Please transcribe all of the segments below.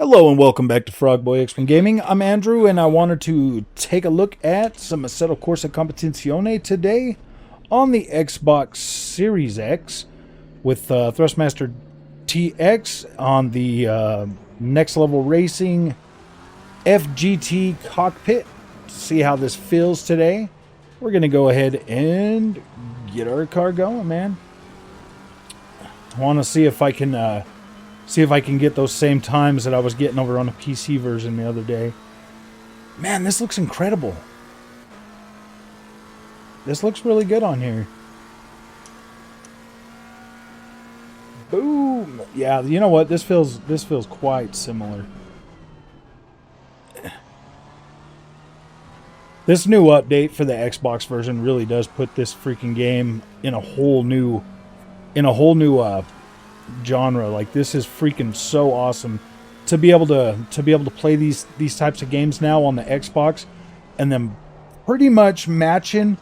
Hello and welcome back to Frogboy X-Men Gaming. I'm Andrew and I wanted to take a look at some Assetto Corsa Competizione today on the Xbox Series X with Thrustmaster TX on the Next Level Racing FGT Cockpit. See how this feels today. We're going to go ahead and get our car going, man. I want to see if I can get those same times that I was getting over on a PC version the other day. Man, this looks incredible. This looks really good on here. Boom. Yeah, you know what? This feels quite similar. This new update for the Xbox version really does put this freaking game in a whole new genre. Like, this is freaking so awesome to be able to play these types of games now on the Xbox, and then pretty much matching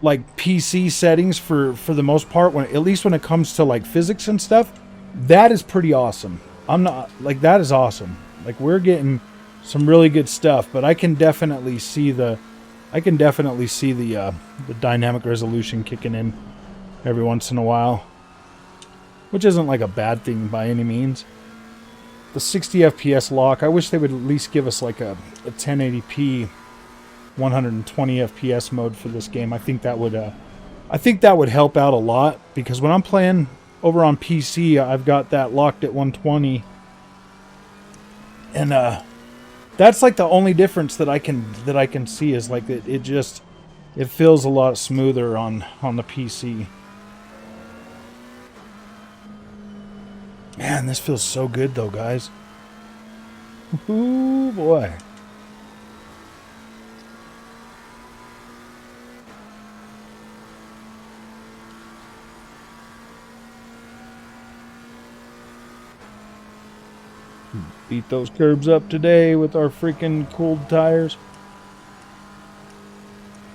like PC settings for the most part, when at least when it comes to like physics and stuff. That is pretty awesome. That is awesome. Like, we're getting some really good stuff, but I can definitely see the dynamic resolution kicking in every once in a while, which isn't like a bad thing by any means. The 60 FPS lock, I wish they would at least give us like a 1080p 120 FPS mode for this game. I think that would help out a lot, because when I'm playing over on PC, I've got that locked at 120, and that's like the only difference that I can see is like it feels a lot smoother on the PC. Man, this feels so good though, guys. Ooh, boy. Beat those curbs up today with our freaking cooled tires.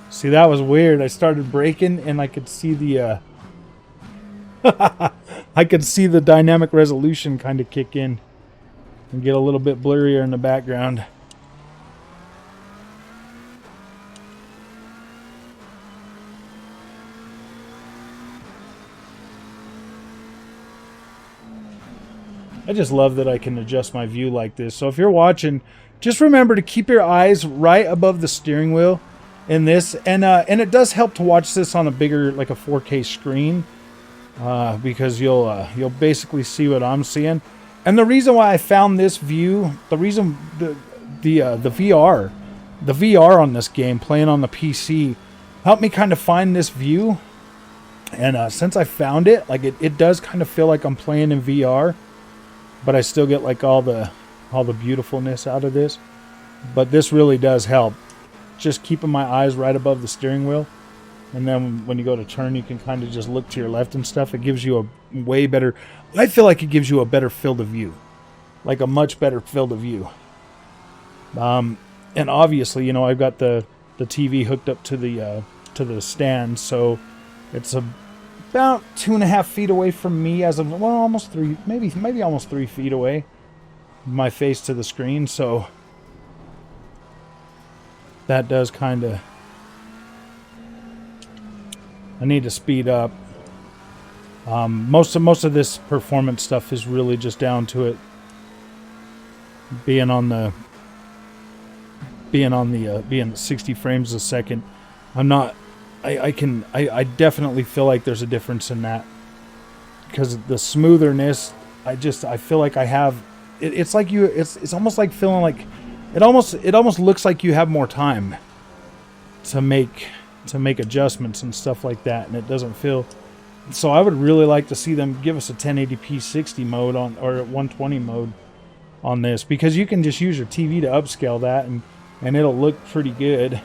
See, that was weird. I started braking and I could see the I could see the dynamic resolution kind of kick in and get a little bit blurrier in the background. I just love that I can adjust my view like this. So if you're watching, just remember to keep your eyes right above the steering wheel in this, and it does help to watch this on a bigger, like a 4K screen. Because you'll basically see what I'm seeing. And the reason why I found this view, the VR on this game, playing on the PC, helped me kind of find this view. And since I found it, like it does kind of feel like I'm playing in VR, but I still get like all the beautifulness out of this. But this really does help, just keeping my eyes right above the steering wheel. And then when you go to turn, you can kind of just look to your left and stuff. It gives you a way better... I feel like it gives you a better field of view. Like a much better field of view. And obviously, you know, I've got the TV hooked up to the stand. So it's about 2.5 feet away from me, as of, well, almost 3, maybe almost 3 feet away. My face to the screen. So that does kind of... I need to speed up. Most of this performance stuff is really just down to it being 60 frames a second. I definitely feel like there's a difference in that, because the smootherness. I feel like I have. It's like it's almost like feeling like it almost looks like you have more time to make adjustments and stuff like that, and it doesn't feel. So I would really like to see them give us a 1080p 60 mode on, or 120 mode on this, because you can just use your TV to upscale that, and it'll look pretty good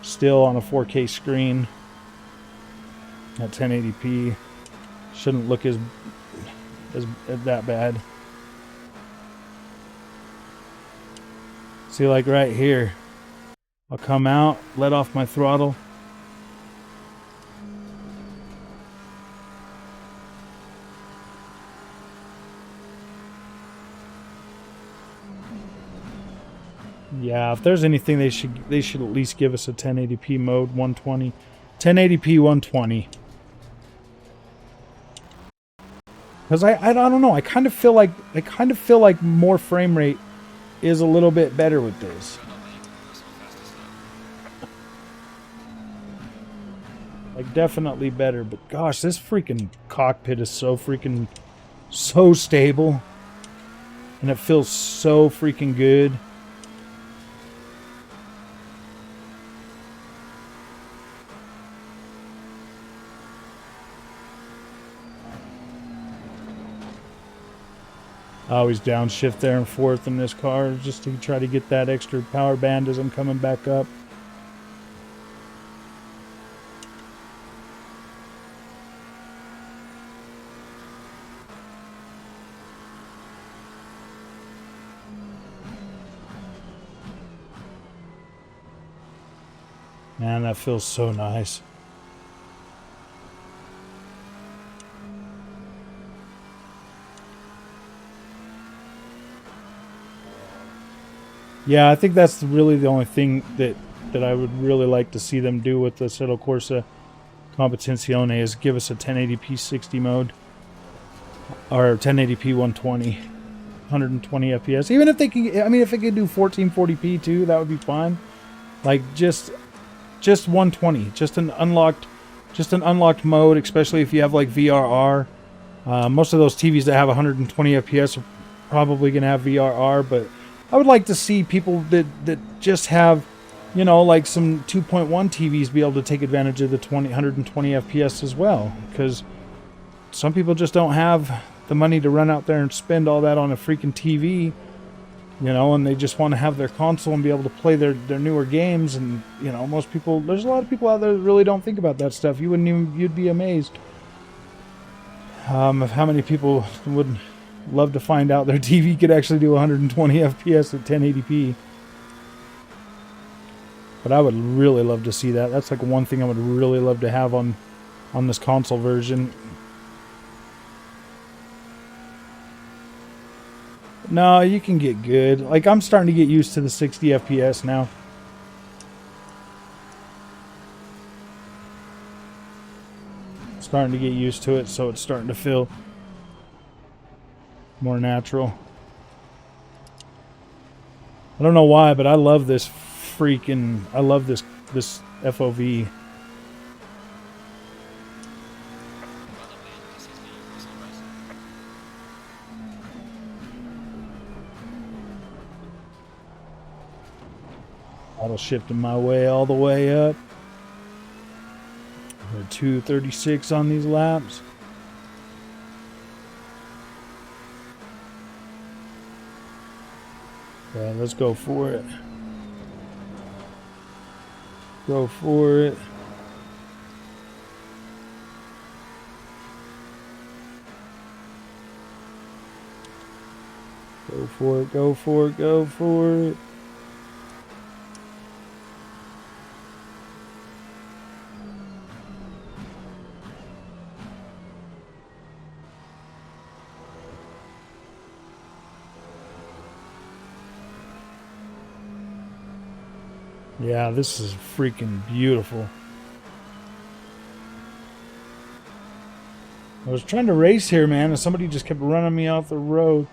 still on a 4K screen. At 1080p shouldn't look as that bad. See, like right here, I'll come out, let off my throttle. Yeah, if there's anything they should at least give us a 1080p mode 120. 1080p 120. Cuz I don't know, I kind of feel like more frame rate is a little bit better with this. Like definitely better, but gosh, this freaking cockpit is so stable. And it feels so freaking good. I always downshift there and forth in this car just to try to get that extra power band as I'm coming back up. Man, that feels so nice. Yeah, I think that's really the only thing that I would really like to see them do with the Assetto Corsa Competizione is give us a 1080p 60 mode. Or 1080p 120. 120 FPS. Even if they can, I mean, if it could do 1440p too, that would be fine. Like, just 120. Just an unlocked mode, especially if you have like VRR. Most of those TVs that have 120 FPS are probably going to have VRR, but I would like to see people that just have, you know, like some 2.1 TVs be able to take advantage of the 120 FPS as well, because some people just don't have the money to run out there and spend all that on a freaking TV, you know, and they just want to have their console and be able to play their newer games. And, you know, most people, there's a lot of people out there that really don't think about that stuff. You'd be amazed of how many people would love to find out their TV could actually do 120 FPS at 1080p. But I would really love to see that. That's like one thing I would really love to have on this console version. No, you can get good. Like, I'm starting to get used to the 60 FPS now. Starting to get used to it, so it's starting to feel more natural. I don't know why, but I love this this FOV. Auto shifting my way all the way up. We're 236 on these laps. Yeah, let's go for it. Go for it. Go for it, go for it, go for it. Yeah, this is freaking beautiful. I was trying to race here, man, and somebody just kept running me off the road.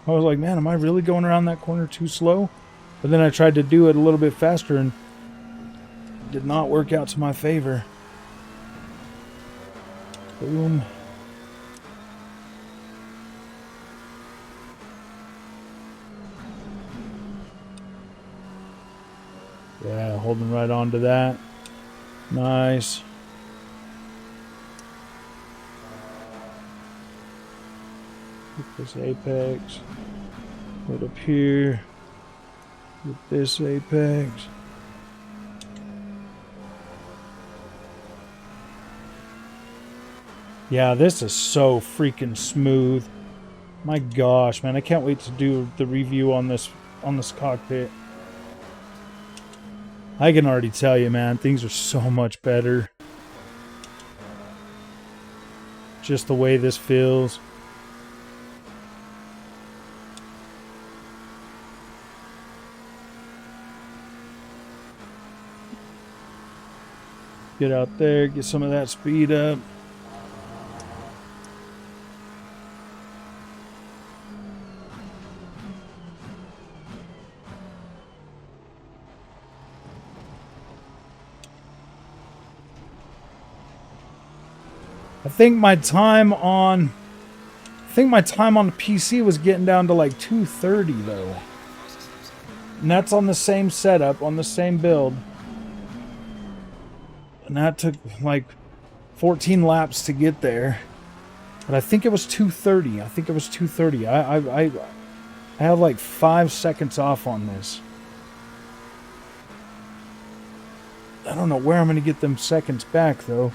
I was like, man, am I really going around that corner too slow? But then I tried to do it a little bit faster and it did not work out to my favor. Boom. Yeah, holding right on to that. Nice. Get this apex. Put up here. Get this apex. Yeah, this is so freaking smooth. My gosh, man, I can't wait to do the review on this cockpit. I can already tell you, man, things are so much better. Just the way this feels. Get out there, get some of that speed up. I think my time on the PC was getting down to like 230 though. And that's on the same setup, on the same build. And that took like 14 laps to get there. But I think it was 230. I think it was 230. I have like 5 seconds off on this. I don't know where I'm going to get them seconds back though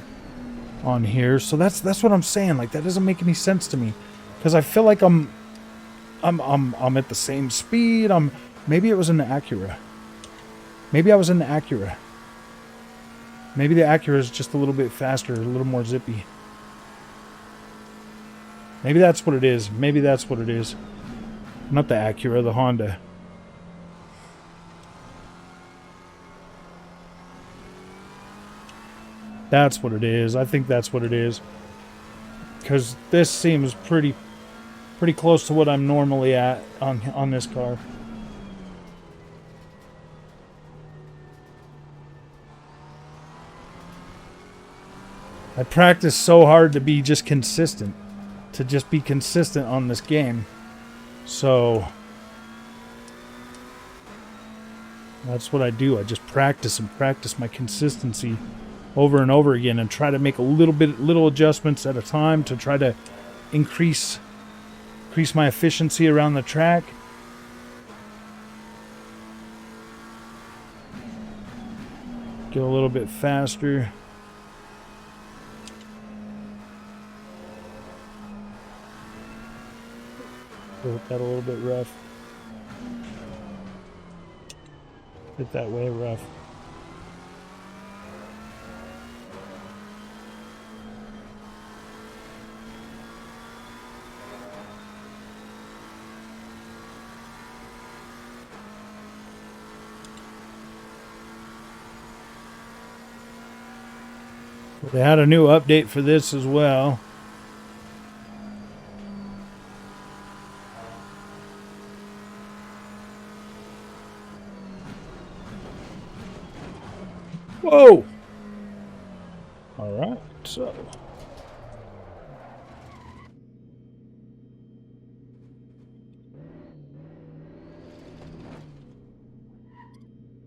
on here. So that's what I'm saying. Like that doesn't make any sense to me because I feel like I'm at the same speed. Maybe it was in the Acura. Maybe I was in the Acura. Maybe the Acura is just a little bit faster, a little more zippy. Maybe that's what it is. Maybe that's what it is. Not the Acura, the Honda. That's what it is. I think that's what it is. Because this seems pretty close to what I'm normally at on this car. I practice so hard to be just consistent. To just be consistent on this game. So that's what I do. I just practice and practice my consistency over and over again and try to make little adjustments at a time to try to increase my efficiency around the track. Get a little bit faster. Hit that a little bit rough. Hit that way rough. They had a new update for this as well. Whoa! Alright, so.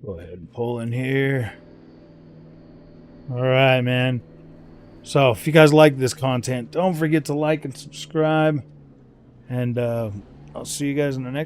Go ahead and pull in here. Alright, man. So, if you guys like this content, don't forget to like and subscribe. And I'll see you guys in the next